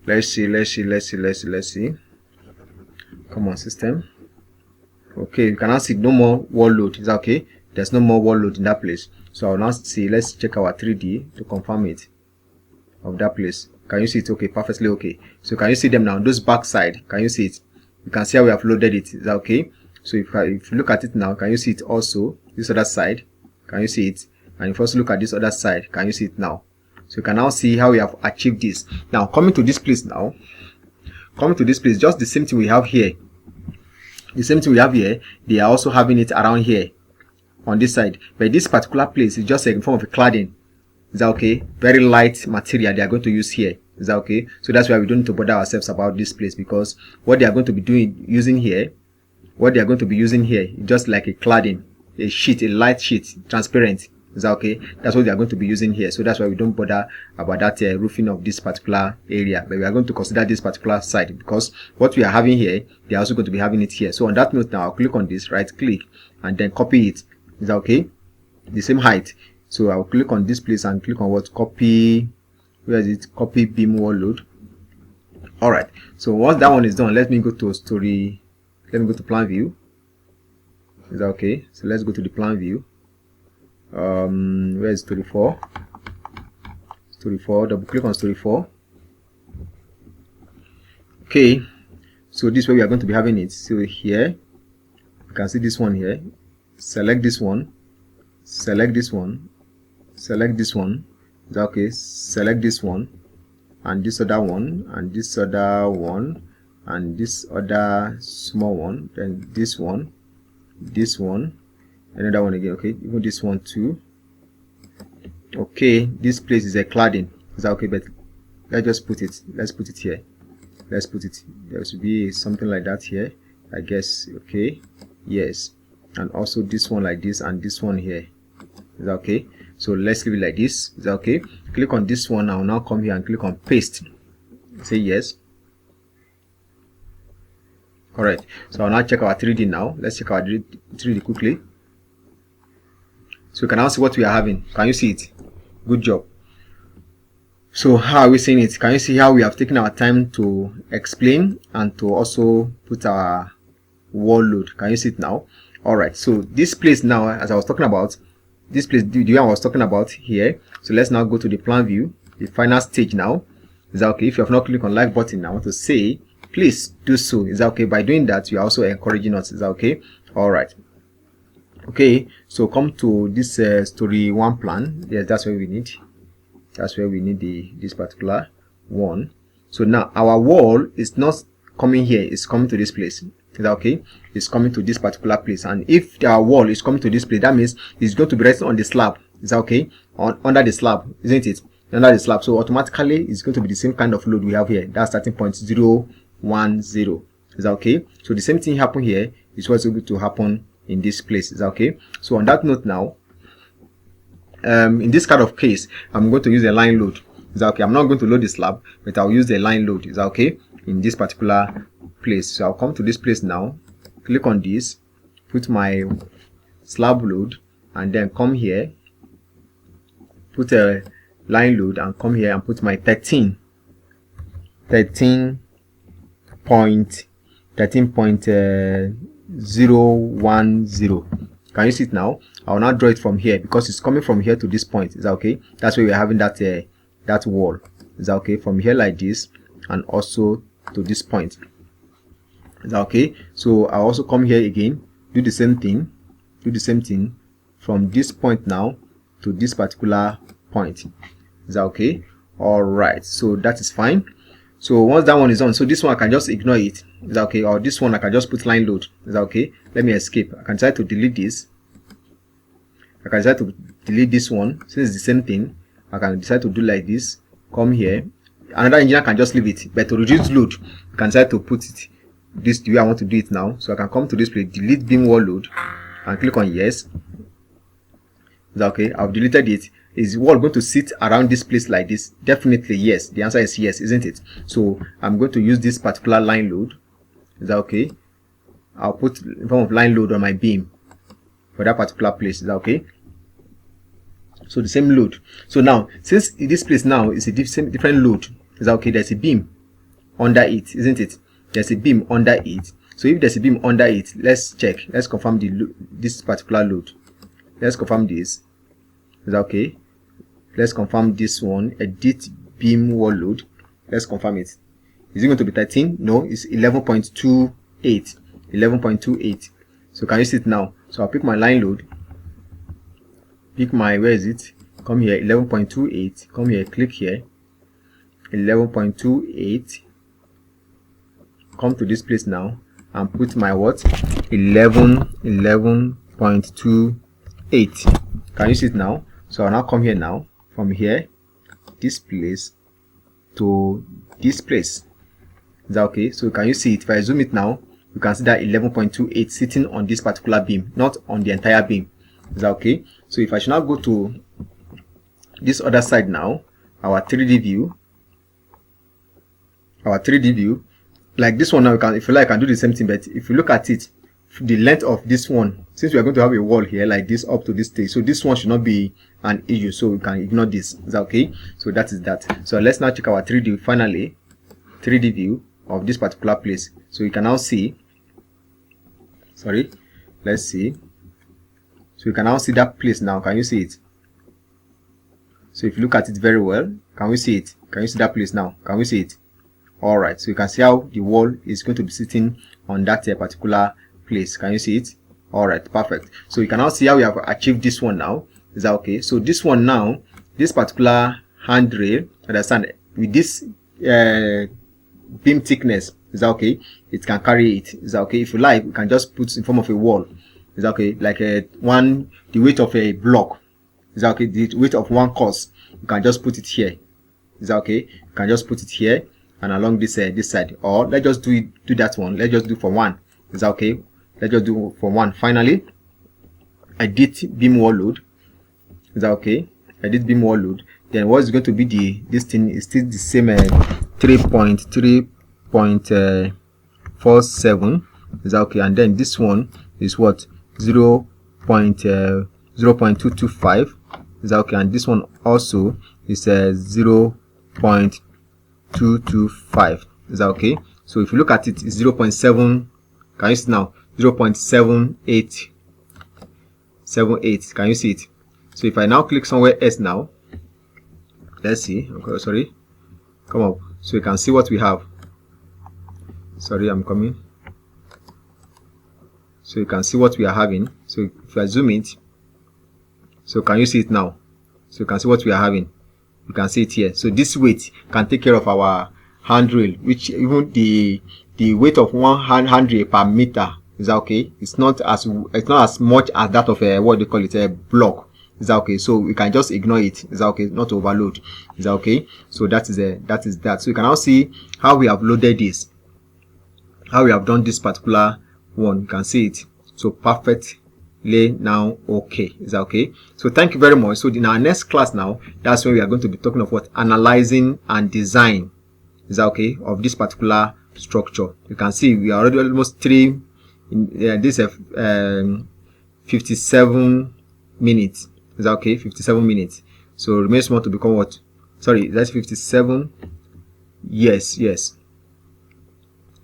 Let's see. Come on, system. Okay, you can now see no more wall load. Is that okay? There's no more wall load in that place. So I'll now see. Let's check our 3D to confirm it of that place. Can you see it? Okay, perfectly okay. So can you see them now? Those back side, can you see it? You can see how we have loaded it. Is that okay? So if you look at it now, can you see it also? This other side, can you see it? And if you also look at this other side, can you see it now? So you can now see how we have achieved this. Now coming to this place now, just the same thing we have here. The same thing we have here, they are also having it around here on this side, but this particular place is just a form of a cladding. Is that okay? Very light material they are going to use here. Is that okay? So that's why we don't need to bother ourselves about this place, because what they are going to be using here is just like a cladding, a sheet, a light sheet, transparent. Is that okay? That's what they are going to be using here. So that's why we don't bother about that roofing of this particular area, but we are going to consider this particular side, because what we are having here, they are also going to be having it here. So on that note now, I'll click on this, right click, and then copy it. Is that okay? The same height. So I'll click on this place and click on what? Copy. Where is it? Copy beam wall load. Alright. So once that one is done, let me go to story. Let me go to plan view. Is that okay? So let's go to the plan view. Where is story 4? Story 4. Double click on story 4. Okay. So this way we are going to be having it. So here, you can see this one here. Select this one. Select this one. Select this one. Is that okay? Select this one, and this other one, and this other one, and this other small one, then this one, another one again. Okay, even this one too. Okay, this place is a cladding. Is that okay? But let's just put it. Let's put it here. Let's put it. There should be something like that here, I guess. Okay, yes, and also this one like this, and this one here. Is that okay? So let's leave it like this. Is that okay? Click on this one. I'll now come here and click on paste. Say yes. Alright. So I'll now check our 3D now. Let's check our 3D quickly. So you can now see what we are having. Can you see it? Good job. So how are we seeing it? Can you see how we have taken our time to explain and to also put our wall load? Can you see it now? Alright. So this place now, as I was talking about, this place, the one I was talking about here. So let's now go to the plan view, the final stage now. Is that okay? If you have not clicked on like button, I want to say, please do so. Is that okay? By doing that, you are also encouraging us. Is that okay? All right. Okay. So come to this story 1 plan. Yes, that's where we need. That's where we need this particular one. So now our wall is not coming here. It's coming to this place. Is that okay? It's coming to this particular place, and if our wall is coming to this place, that means it's going to be resting on the slab. Is that okay? Under the slab, isn't it? Under the slab, so automatically it's going to be the same kind of load we have here. That's starting point 0, 1, 0. Is that okay? So the same thing happen here is what's going to happen in this place. Is that okay? So on that note now, in this kind of case, I'm going to use a line load. Is that okay? I'm not going to load the slab, but I'll use the line load. Is that okay? In this particular place. So I'll come to this place now, click on this, put my slab load, and then come here, put a line load, and come here and put my 13.010. Can you see it now? I'll now draw it from here because it's coming from here to this point. Is that okay? That's where we're having that that wall. Is that okay? From here like this, and also to this point. Is that okay? So I'll also come here again, do the same thing from this point now to this particular point. Is that okay? All right, so that is fine. So once that one is on, so this one I can just ignore it. Is that okay? Or this one I can just put line load. Is that okay? Let me escape. I can decide to delete this. I can decide to delete this one. Since it's the same thing, I can decide to do like this. Come here. Another engineer can just leave it, but to reduce load, I can decide to put it this the way I want to do it now. So I can come to this place, delete beam wall load, and click on yes. Is that okay? I've deleted it. Is the wall going to sit around this place like this? Definitely yes. The answer is yes, isn't it? So I'm going to use this particular line load. Is that okay? I'll put in form of line load on my beam for that particular place. Is that okay? So the same load. So now, since this place now is a different load, is that okay? There's a beam under it, isn't it? There's a beam under it. So if there's a beam under it, let's check. Let's confirm this particular load. Let's confirm this. Is that okay? Let's confirm this one. Edit beam wall load. Let's confirm it. Is it going to be 13? No, it's 11.28. 11.28. So can you see it now? So I'll pick my line load. Pick my, where is it? Come here, 11.28. Come here, click here. 11.28. Come to this place now and put my what 11.28. Can you see it now? So I'll now come here now, from here, this place to this place. Is that okay? So can you see it? If I zoom it now, you can see that 11.28 sitting on this particular beam, not on the entire beam. Is that okay? So if I should now go to this other side now, our 3D view, like this one now, you can, if you like, I can do the same thing. But if you look at it, the length of this one, since we are going to have a wall here like this up to this stage, so this one should not be an issue, so we can ignore this. Is that okay? So that is that. So let's now check our 3D, finally 3D view of this particular place. So you can now see, sorry, let's see. So you can now see that place now. Can you see it? So if you look at it very well, can we see it? Can you see that place now? Can we see it? All right, so you can see how the wall is going to be sitting on that particular place. Can you see it? All right, perfect. So you can now see how we have achieved this one now. Is that okay? So this one now, this particular handrail, understand, with this beam thickness, is that okay? It can carry it. Is that okay? If you like, we can just put in form of a wall. Is that okay? Like the weight of a block. Is that okay? The weight of one course, you can just put it here. Is that okay? You can just put it here and along this this side, or let's just do that one. Let's just do for one. Is that okay? Let's just do for one. Finally, edit beam wall load. Is that okay? Edit beam wall load. Then what is going to be this thing is still the same 3.47. Is that okay? And then this one is what 0.225. Is that okay? And this one also is 0.225. Is that okay? So if you look at it, it's 0.7. Can you see now? 0.78. Can you see it? So if I now click somewhere else now, let's see. Okay, sorry, come up. So you can see what we have. Sorry, I'm coming. So you can see what we are having. So if I zoom it, so can you see it now? So you can see what we are having. You can see it here. So this weight can take care of our handrail, which even the weight of one handrail per meter, is that okay? It's not as much as that of a what they call it, a block. Is that okay? So we can just ignore it. Is that okay? Not to overload. Is that okay? So that is that. So you can now see how we have loaded this, how we have done this particular one. You can see it. So perfectly now okay. Is that okay? So thank you very much. So in our next class now, that's when we are going to be talking of what analyzing and design. Is that okay? Of this particular structure. You can see we are already almost 3 in this 57 minutes. Is that okay? 57 minutes. So remains more to become what? Sorry, that's 57. Yes. Is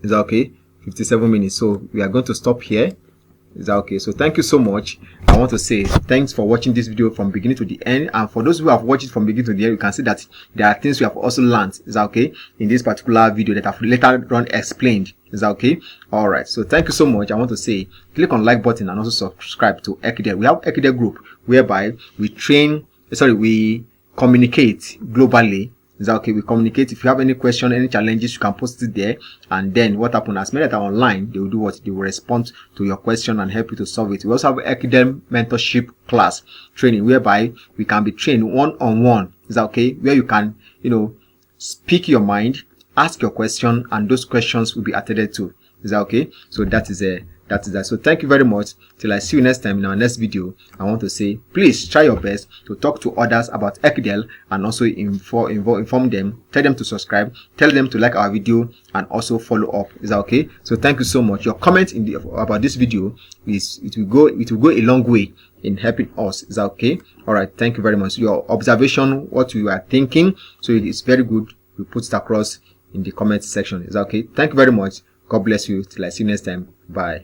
that okay? 57 minutes. So we are going to stop here. Is that okay? So thank you so much. I want to say thanks for watching this video from beginning to the end, and for those who have watched it from beginning to the end, you can see that there are things we have also learned. Is that okay? In this particular video that I've later on explained. Is that okay? All right. So thank you so much. I want to say click on like button and also subscribe to Ekidel. We have Ekidel group whereby we communicate globally. Is that okay? We communicate. If you have any question, any challenges, you can post it there. And then what happens, as many that are online, they will do what? They will respond to your question and help you to solve it. We also have Ekidel mentorship class training whereby we can be trained one-on-one. Is that okay? Where you can, speak your mind, ask your question, and those questions will be attended to. Is that okay? So that is that. So thank you very much. Till I see you next time in our next video. I want to say, please try your best to talk to others about Ekidel and also inform them, tell them to subscribe, tell them to like our video, and also follow up. Is that okay? So thank you so much. Your comment about this video it will go a long way in helping us. Is that okay? All right. Thank you very much. Your observation, what you are thinking, so it is very good. We put it across in the comment section. Is that okay? Thank you very much. God bless you. Till I see you next time. Bye.